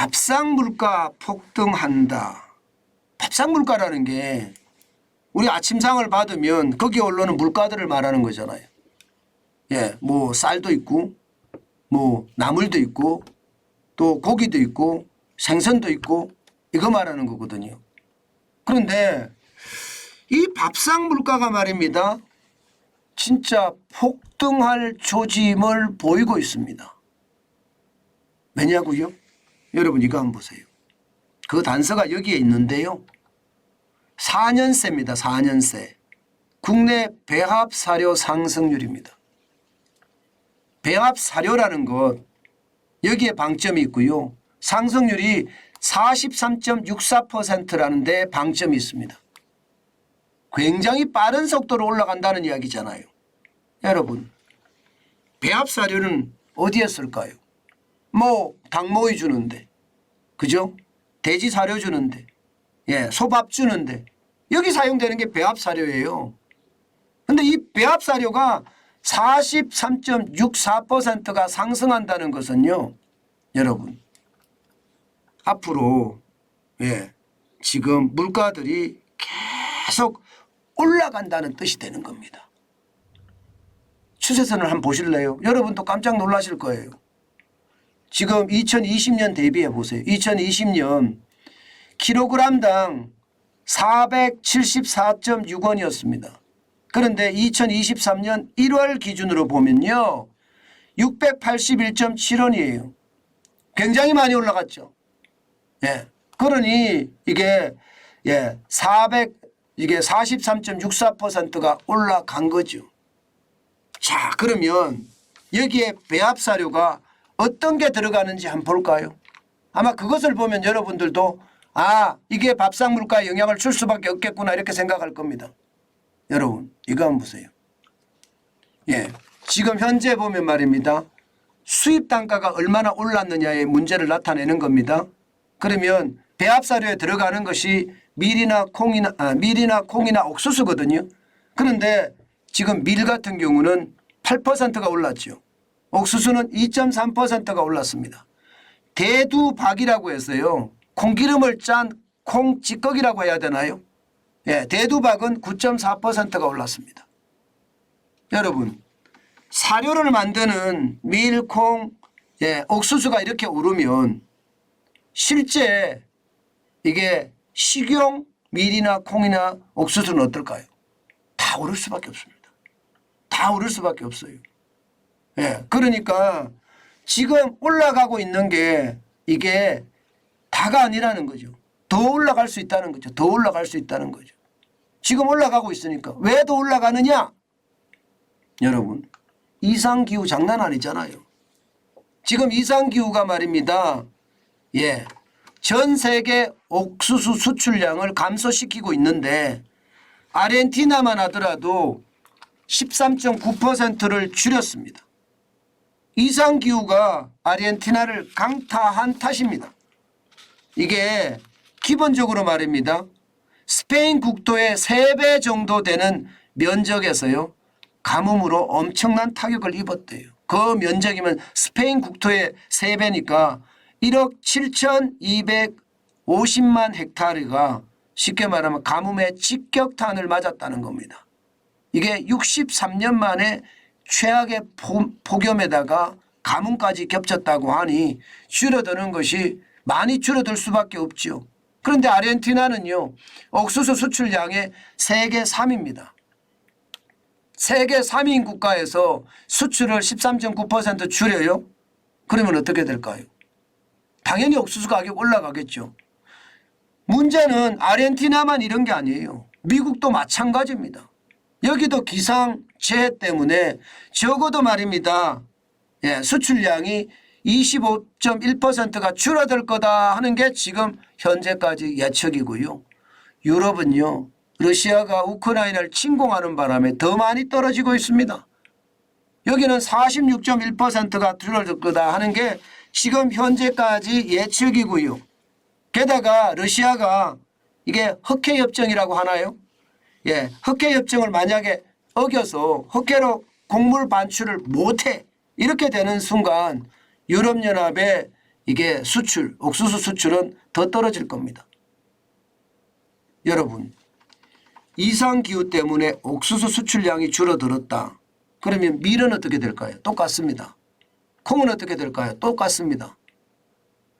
밥상 물가 폭등한다. 밥상 물가라는 게 우리 아침상을 받으면 거기에 올라오는 물가들을 말하는 거잖아요. 예, 뭐 쌀도 있고 뭐 나물도 있고 또 고기도 있고 생선도 있고 이거 말하는 거거든요. 그런데 이 밥상 물가가 말입니다. 진짜 폭등할 조짐을 보이고 있습니다. 왜냐고요? 여러분 이거 한번 보세요. 그 단서가 여기에 있는데요. 4년새입니다. 4년새. 국내 배합 사료 상승률입니다. 배합 사료라는 것 여기에 방점이 있고요. 상승률이 43.64%라는 데 방점이 있습니다. 굉장히 빠른 속도로 올라간다는 이야기잖아요. 여러분 배합 사료는 어디에 쓸까요? 뭐 닭모이 주는데 그죠? 돼지 사료 주는데 예, 소밥 주는데 여기 사용되는 게 배합 사료예요. 그런데 이 배합 사료가 43.64%가 상승한다는 것은요. 여러분 앞으로 예, 지금 물가들이 계속 올라간다는 뜻이 되는 겁니다. 추세선을 한번 보실래요? 여러분도 깜짝 놀라실 거예요. 지금 2020년 대비해 보세요. 2020년 킬로그램당 474.6원이었습니다. 그런데 2023년 1월 기준으로 보면요. 681.7원이에요. 굉장히 많이 올라갔죠. 예. 그러니 이게 예, 43.64%가 올라간 거죠. 자, 그러면 여기에 배합 사료가 어떤 게 들어가는지 한번 볼까요? 아마 그것을 보면 여러분들도 아, 이게 밥상 물가에 영향을 줄 수밖에 없겠구나 이렇게 생각할 겁니다. 여러분 이거 한번 보세요. 예, 지금 현재 보면 말입니다. 수입 단가가 얼마나 올랐느냐의 문제를 나타내는 겁니다. 그러면 배합 사료에 들어가는 것이 밀이나 콩이나 옥수수거든요. 그런데 지금 밀 같은 경우는 8%가 올랐죠. 옥수수는 2.3%가 올랐습니다. 대두박이라고 해서요. 콩기름을 짠 콩찌꺼기라고 해야 되나요? 예, 대두박은 9.4%가 올랐습니다. 여러분 사료를 만드는 밀, 콩, 예, 옥수수가 이렇게 오르면 실제 이게 식용 밀이나 콩이나 옥수수는 어떨까요? 다 오를 수밖에 없습니다. 다 오를 수밖에 없어요. 예, 그러니까 지금 올라가고 있는 게 이게 다가 아니라는 거죠. 더 올라갈 수 있다는 거죠. 더 올라갈 수 있다는 거죠. 지금 올라가고 있으니까 왜 더 올라가느냐? 여러분 이상기후 장난 아니잖아요. 지금 이상기후가 말입니다. 예, 전 세계 옥수수 수출량을 감소시키고 있는데 아르헨티나만 하더라도 13.9%를 줄였습니다. 이상기후가 아르헨티나를 강타한 탓입니다. 이게 기본적으로 말입니다. 스페인 국토의 3배 정도 되는 면적에서요. 가뭄으로 엄청난 타격을 입었대요. 그 면적이면 스페인 국토의 3배니까 1억 7,250만 헥타르가 쉽게 말하면 가뭄의 직격탄을 맞았다는 겁니다. 이게 63년 만에 최악의 폭염에다가 가뭄까지 겹쳤다고 하니 줄어드는 것이 많이 줄어들 수밖에 없죠. 그런데 아르헨티나는요. 옥수수 수출량의 세계 3위입니다. 세계 3위인 국가에서 수출을 13.9% 줄여요? 그러면 어떻게 될까요? 당연히 옥수수 가격 올라가겠죠. 문제는 아르헨티나만 이런 게 아니에요. 미국도 마찬가지입니다. 여기도 기상재해 때문에 적어도 말입니다. 예, 수출량이 25.1%가 줄어들 거다 하는 게 지금 현재까지 예측이고요. 유럽은요. 러시아가 우크라이나를 침공하는 바람에 더 많이 떨어지고 있습니다. 여기는 46.1%가 줄어들 거다 하는 게 지금 현재까지 예측이고요. 게다가 러시아가 이게 흑해협정이라고 하나요? 예, 흑해협정을 만약에 어겨서 흑해로 곡물 반출을 못해 이렇게 되는 순간 유럽연합의 이게 수출, 옥수수 수출은 더 떨어질 겁니다. 여러분, 이상기후 때문에 옥수수 수출량이 줄어들었다. 그러면 밀은 어떻게 될까요? 똑같습니다. 콩은 어떻게 될까요? 똑같습니다.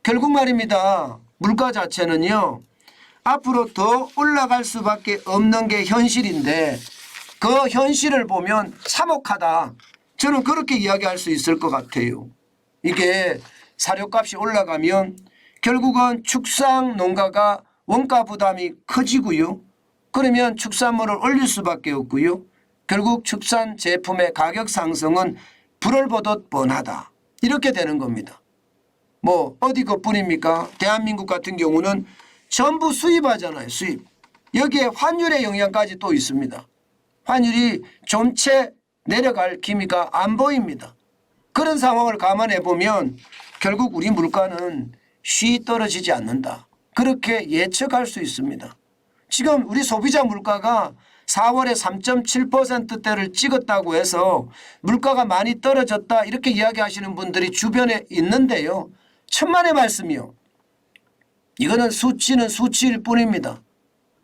결국 말입니다. 물가 자체는요. 앞으로 더 올라갈 수밖에 없는 게 현실인데 그 현실을 보면 참혹하다. 저는 그렇게 이야기할 수 있을 것 같아요. 이게 사료값이 올라가면 결국은 축산 농가가 원가 부담이 커지고요. 그러면 축산물을 올릴 수밖에 없고요. 결국 축산 제품의 가격 상승은 불을 보듯 뻔하다. 이렇게 되는 겁니다. 뭐 어디 것뿐입니까? 대한민국 같은 경우는 전부 수입하잖아요. 수입. 여기에 환율의 영향까지 또 있습니다. 환율이 좀채 내려갈 기미가 안 보입니다. 그런 상황을 감안해 보면 결국 우리 물가는 쉬 떨어지지 않는다. 그렇게 예측할 수 있습니다. 지금 우리 소비자 물가가 4월에 3.7%대를 찍었다고 해서 물가가 많이 떨어졌다 이렇게 이야기하시는 분들이 주변에 있는데요. 천만의 말씀이요. 이거는 수치는 수치일 뿐입니다.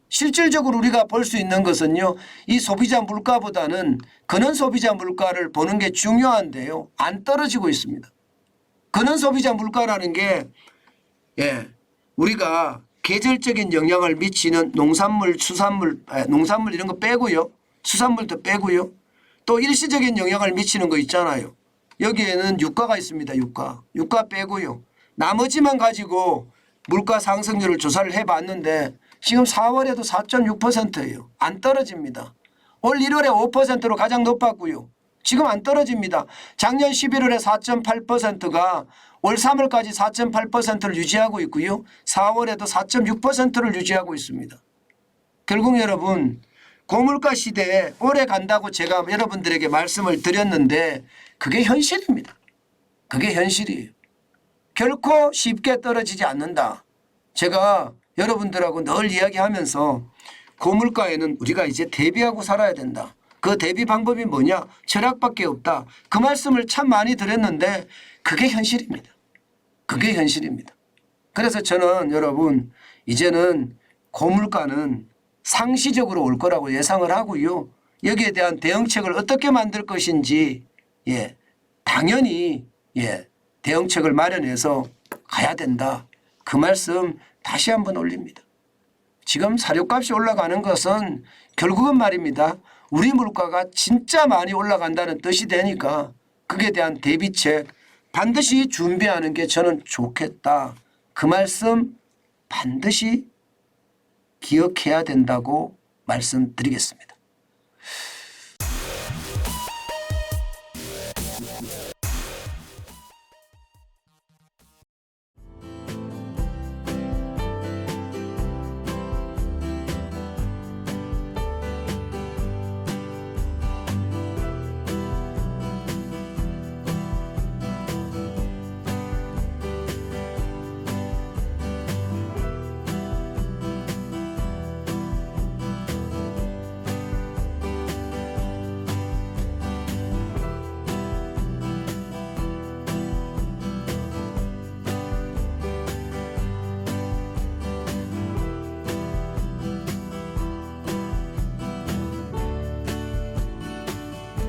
실질적으로 우리가 볼 수 있는 것은요. 이 소비자 물가보다는 근원 소비자 물가를 보는 게 중요한데요. 안 떨어지고 있습니다. 근원 소비자 물가라는 게 우리가 계절적인 영향을 미치는 농산물, 수산물, 농산물 이런 거 빼고요. 수산물도 빼고요. 또 일시적인 영향을 미치는 거 있잖아요. 여기에는 유가가 있습니다. 유가 빼고요. 나머지만 가지고 물가 상승률을 조사를 해봤는데 지금 4월에도 4.6%예요. 안 떨어집니다. 올 1월에 5%로 가장 높았고요. 지금 안 떨어집니다. 작년 11월에 4.8%가 올 3월까지 4.8%를 유지하고 있고요. 4월에도 4.6%를 유지하고 있습니다. 결국 여러분 고물가 시대에 오래 간다고 제가 여러분들에게 말씀을 드렸는데 그게 현실입니다. 그게 현실이에요. 결코 쉽게 떨어지지 않는다. 제가 여러분들하고 늘 이야기하면서 고물가에는 우리가 이제 대비하고 살아야 된다. 그 대비 방법이 뭐냐? 절약밖에 없다. 그 말씀을 참 많이 드렸는데 그게 현실입니다. 그게 현실입니다. 그래서 저는 여러분 이제는 고물가는 상시적으로 올 거라고 예상을 하고요. 여기에 대한 대응책을 어떻게 만들 것인지 당연히 대응책을 마련해서 가야 된다. 그 말씀 다시 한번 올립니다. 지금 사료값이 올라가는 것은 결국은 말입니다. 우리 물가가 진짜 많이 올라간다는 뜻이 되니까 그에 대한 대비책 반드시 준비하는 게 저는 좋겠다. 그 말씀 반드시 기억해야 된다고 말씀드리겠습니다.